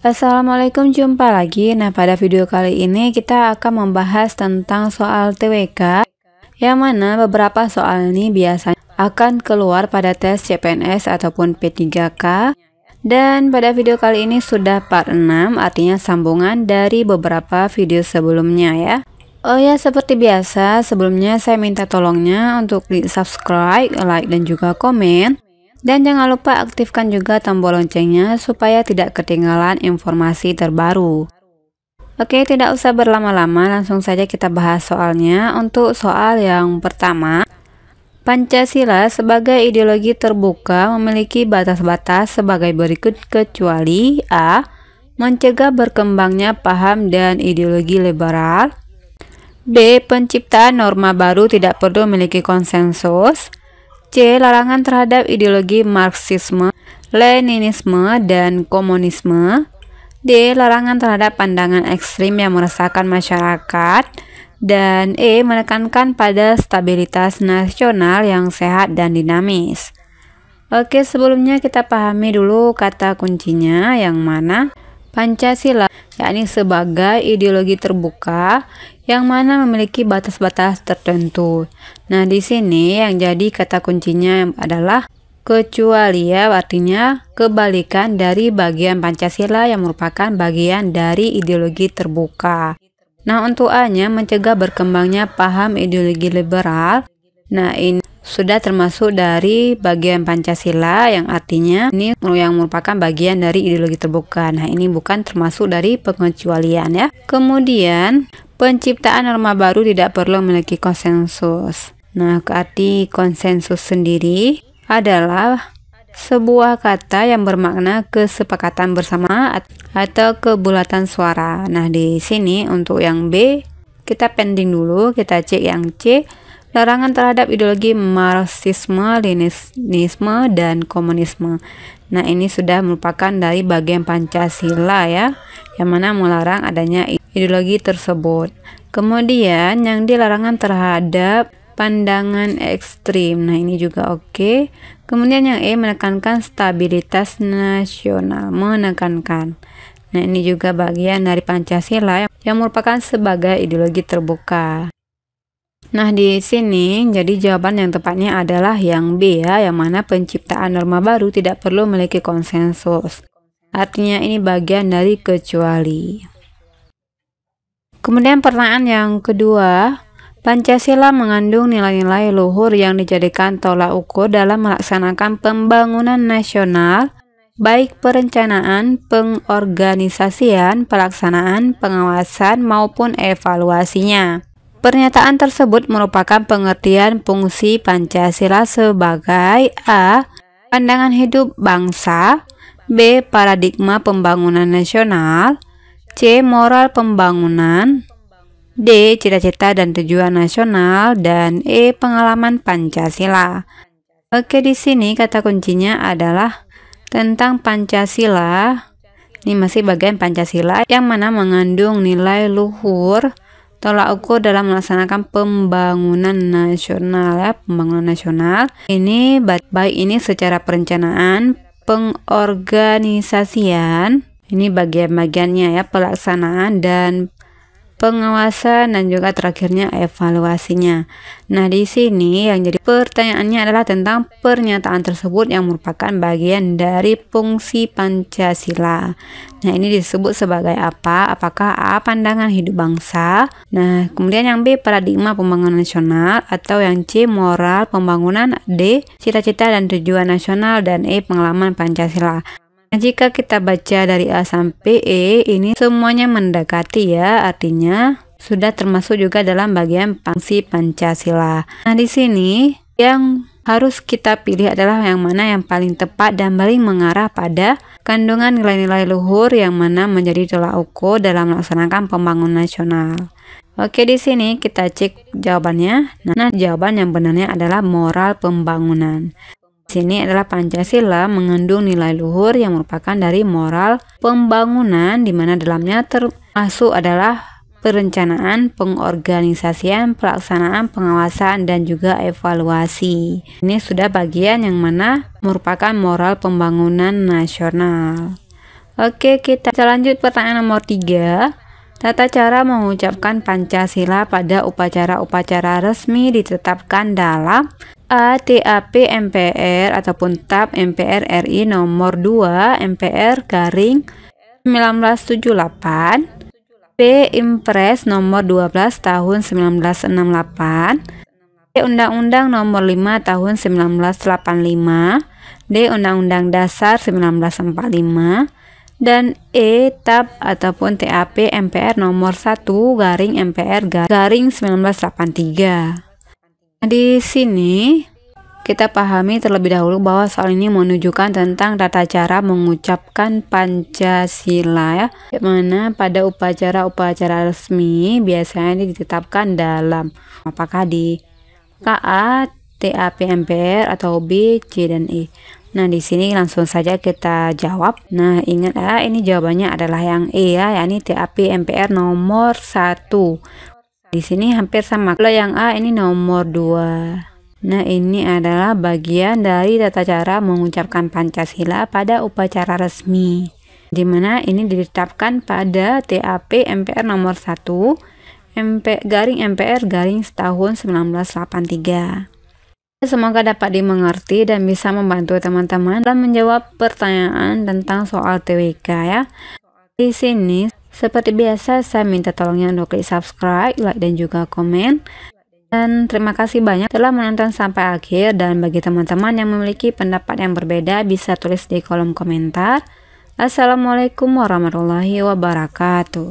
Assalamualaikum, jumpa lagi. Nah, pada video kali ini kita akan membahas tentang soal TWK, yang mana beberapa soal ini biasanya akan keluar pada tes CPNS ataupun P3K. Dan pada video kali ini sudah part 6, artinya sambungan dari beberapa video sebelumnya ya. Oh ya, seperti biasa, sebelumnya saya minta tolongnya untuk di subscribe, like, dan juga komen. Dan jangan lupa aktifkan juga tombol loncengnya supaya tidak ketinggalan informasi terbaru. Oke, tidak usah berlama-lama, langsung saja kita bahas soalnya. Untuk soal yang pertama, Pancasila sebagai ideologi terbuka memiliki batas-batas sebagai berikut kecuali A. Mencegah berkembangnya paham dan ideologi liberal. B. Penciptaan norma baru tidak perlu memiliki konsensus. C. Larangan terhadap ideologi Marxisme, Leninisme, dan komunisme. D. Larangan terhadap pandangan ekstrim yang meresahkan masyarakat. Dan E. Menekankan pada stabilitas nasional yang sehat dan dinamis. Oke, sebelumnya kita pahami dulu kata kuncinya, yang mana Pancasila, yakni sebagai ideologi terbuka yang mana memiliki batas-batas tertentu. Nah, di sini yang jadi kata kuncinya adalah kecuali ya, artinya kebalikan dari bagian Pancasila yang merupakan bagian dari ideologi terbuka. Nah, untuk A-nya mencegah berkembangnya paham ideologi liberal. Nah, ini sudah termasuk dari bagian Pancasila yang artinya ini yang merupakan bagian dari ideologi terbuka. Nah, ini bukan termasuk dari pengecualian ya. Kemudian, penciptaan norma baru tidak perlu memiliki konsensus. Nah, arti konsensus sendiri adalah sebuah kata yang bermakna kesepakatan bersama atau kebulatan suara. Nah, di sini untuk yang B kita pending dulu, kita cek yang C. Larangan terhadap ideologi Marxisme, Leninisme, dan komunisme. Nah, ini sudah merupakan dari bagian Pancasila ya, yang mana melarang adanya ideologi tersebut. Kemudian yang dilarangan terhadap pandangan ekstrim. Nah, ini juga oke. Kemudian yang E menekankan stabilitas nasional, menekankan. Nah, ini juga bagian dari Pancasila yang merupakan sebagai ideologi terbuka. Nah, di sini jadi jawaban yang tepatnya adalah yang B ya, yang mana penciptaan norma baru tidak perlu memiliki konsensus. Artinya ini bagian dari kecuali. Kemudian pertanyaan yang kedua, Pancasila mengandung nilai-nilai luhur yang dijadikan tolak ukur dalam melaksanakan pembangunan nasional, baik perencanaan, pengorganisasian, pelaksanaan, pengawasan, maupun evaluasinya. Pernyataan tersebut merupakan pengertian fungsi Pancasila sebagai A. Pandangan hidup bangsa, B. Paradigma pembangunan nasional, C. Moral pembangunan, D. Cita-cita dan tujuan nasional, dan E. Pengalaman Pancasila. Oke, di sini kata kuncinya adalah tentang Pancasila. Ini masih bagian Pancasila yang mana mengandung nilai luhur tolak ukur dalam melaksanakan pembangunan nasional ya, pembangunan nasional. Ini baik ini secara perencanaan, pengorganisasian, ini bagian-bagiannya ya, pelaksanaan dan pengawasan, dan juga terakhirnya evaluasinya. Nah, di sini yang jadi pertanyaannya adalah tentang pernyataan tersebut yang merupakan bagian dari fungsi Pancasila. Nah, ini disebut sebagai apa? Apakah A. Pandangan hidup bangsa? Nah, kemudian yang B. Paradigma pembangunan nasional, atau yang C. Moral pembangunan, D. Cita-cita dan tujuan nasional, dan E. Pengalaman Pancasila. Nah, jika kita baca dari A sampai E, ini semuanya mendekati ya, artinya sudah termasuk juga dalam bagian fungsi Pancasila. Nah, di sini yang harus kita pilih adalah yang mana yang paling tepat dan paling mengarah pada kandungan nilai-nilai luhur yang mana menjadi tolak ukur dalam melaksanakan pembangunan nasional. Oke, di sini kita cek jawabannya. Nah, jawaban yang benarnya adalah moral pembangunan. Sini adalah Pancasila mengandung nilai luhur yang merupakan dari moral pembangunan, di mana dalamnya termasuk adalah perencanaan, pengorganisasian, pelaksanaan, pengawasan, dan juga evaluasi. Ini sudah bagian yang mana merupakan moral pembangunan nasional. Oke, kita lanjut pertanyaan nomor 3. Tata cara mengucapkan Pancasila pada upacara-upacara resmi ditetapkan dalam A. TAP MPR ataupun TAP MPR RI nomor 2 MPR garing 1978, B. Impres nomor 12 tahun 1968, D. Undang-Undang nomor 5 tahun 1985, D. Undang-Undang Dasar 1945, dan E. TAP ataupun TAP MPR nomor 1 garing MPR garing 1983. Di sini kita pahami terlebih dahulu bahwa soal ini menunjukkan tentang tata cara mengucapkan Pancasila ya, mana pada upacara-upacara resmi biasanya ditetapkan dalam apakah di KA, TAP MPR atau B, C dan E. Nah, di sini langsung saja kita jawab. Nah, ingat ya, ini jawabannya adalah yang E ya, yakni TAP MPR nomor 1. Di sini hampir sama. Kalau yang A ini nomor 2. Nah, ini adalah bagian dari tata cara mengucapkan Pancasila pada upacara resmi, di mana ini ditetapkan pada TAP MPR nomor 1 garing MPR garing tahun 1983. Semoga dapat dimengerti dan bisa membantu teman-teman dalam menjawab pertanyaan tentang soal TWK ya. Di sini seperti biasa saya minta tolongnya untuk klik subscribe, like dan juga komen. Dan terima kasih banyak telah menonton sampai akhir, dan bagi teman-teman yang memiliki pendapat yang berbeda bisa tulis di kolom komentar. Assalamualaikum warahmatullahi wabarakatuh.